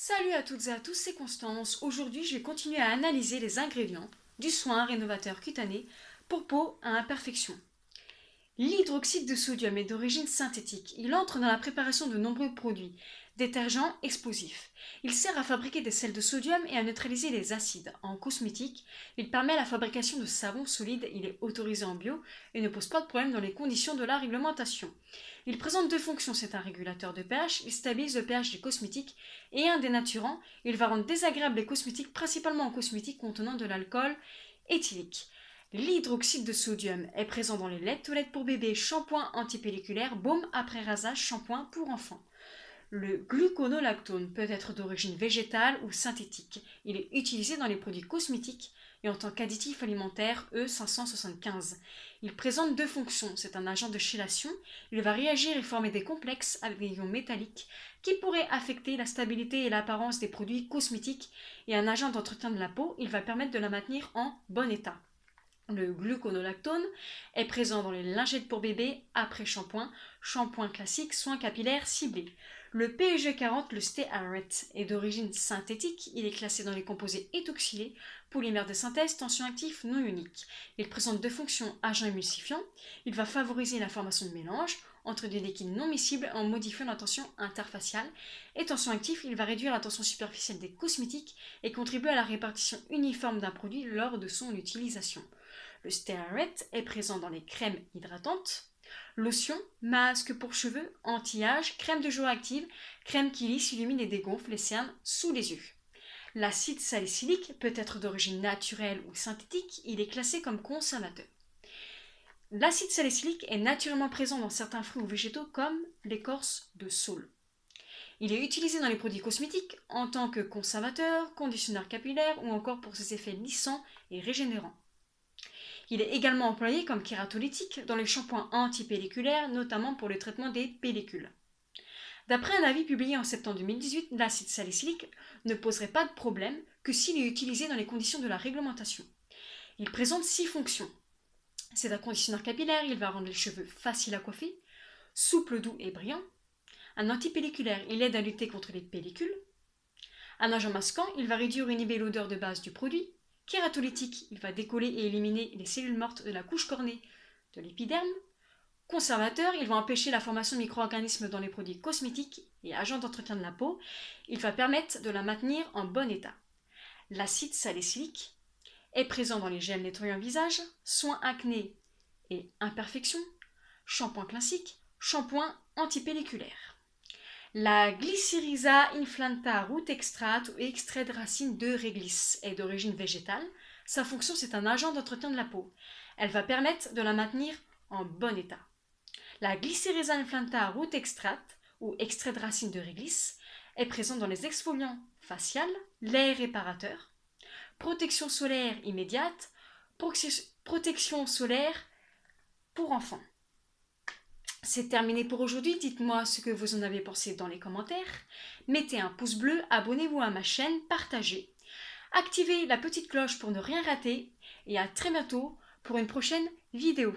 Salut à toutes et à tous, c'est Constance. Aujourd'hui, je vais continuer à analyser les ingrédients du soin rénovateur cutané pour peau à imperfection. L'hydroxyde de sodium est d'origine synthétique. Il entre dans la préparation de nombreux produits, détergents, explosifs. Il sert à fabriquer des sels de sodium et à neutraliser les acides. En cosmétique, il permet la fabrication de savons solides, il est autorisé en bio et ne pose pas de problème dans les conditions de la réglementation. Il présente deux fonctions, c'est un régulateur de pH, il stabilise le pH des cosmétiques et un dénaturant, il va rendre désagréables les cosmétiques, principalement en cosmétiques contenant de l'alcool éthylique. L'hydroxyde de sodium est présent dans les laits de toilette pour bébé, shampoing antipelliculaire, baume après rasage, shampoing pour enfants. Le gluconolactone peut être d'origine végétale ou synthétique. Il est utilisé dans les produits cosmétiques et en tant qu'additif alimentaire E575. Il présente deux fonctions. C'est un agent de chélation. Il va réagir et former des complexes avec des ions métalliques qui pourraient affecter la stabilité et l'apparence des produits cosmétiques. Et un agent d'entretien de la peau, il va permettre de la maintenir en bon état. Le gluconolactone est présent dans les lingettes pour bébé après shampoing, shampoing classique, soins capillaires ciblés. Le PEG40, le Stearet, est d'origine synthétique. Il est classé dans les composés éthoxylés, polymères de synthèse, tension actif non ionique. Il présente deux fonctions: agent émulsifiant. Il va favoriser la formation de mélanges entre des liquides non miscibles en modifiant la tension interfaciale. Et tension actif, il va réduire la tension superficielle des cosmétiques et contribuer à la répartition uniforme d'un produit lors de son utilisation. Le Stearet est présent dans les crèmes hydratantes, lotions, masques pour cheveux, anti-âge, crème de jour active, crème qui lisse, illumine et dégonfle les cernes sous les yeux. L'acide salicylique peut être d'origine naturelle ou synthétique, il est classé comme conservateur. L'acide salicylique est naturellement présent dans certains fruits ou végétaux comme l'écorce de saule. Il est utilisé dans les produits cosmétiques en tant que conservateur, conditionneur capillaire ou encore pour ses effets lissants et régénérants. Il est également employé comme kératolytique dans les shampoings antipelliculaires, notamment pour le traitement des pellicules. D'après un avis publié en septembre 2018, l'acide salicylique ne poserait pas de problème que s'il est utilisé dans les conditions de la réglementation. Il présente 6 fonctions. C'est un conditionneur capillaire, il va rendre les cheveux faciles à coiffer, souple, doux et brillant. Un antipelliculaire, il aide à lutter contre les pellicules. Un agent masquant, il va réduire ou inhiber l'odeur de base du produit. Kératolytique, il va décoller et éliminer les cellules mortes de la couche cornée de l'épiderme. Conservateur, il va empêcher la formation de micro-organismes dans les produits cosmétiques et agents d'entretien de la peau. Il va permettre de la maintenir en bon état. L'acide salicylique est présent dans les gels nettoyants visage, soins acné et imperfections, shampoing classique, shampoing antipelliculaire. La Glycyrrhiza inflanta root extract ou extrait de racine de réglisse est d'origine végétale. Sa fonction, c'est un agent d'entretien de la peau. Elle va permettre de la maintenir en bon état. La Glycyrrhiza inflanta root extract ou extrait de racine de réglisse est présente dans les exfoliants faciales, les réparateurs, protection solaire immédiate, protection solaire pour enfants. C'est terminé pour aujourd'hui, dites-moi ce que vous en avez pensé dans les commentaires. Mettez un pouce bleu, abonnez-vous à ma chaîne, partagez. Activez la petite cloche pour ne rien rater et à très bientôt pour une prochaine vidéo.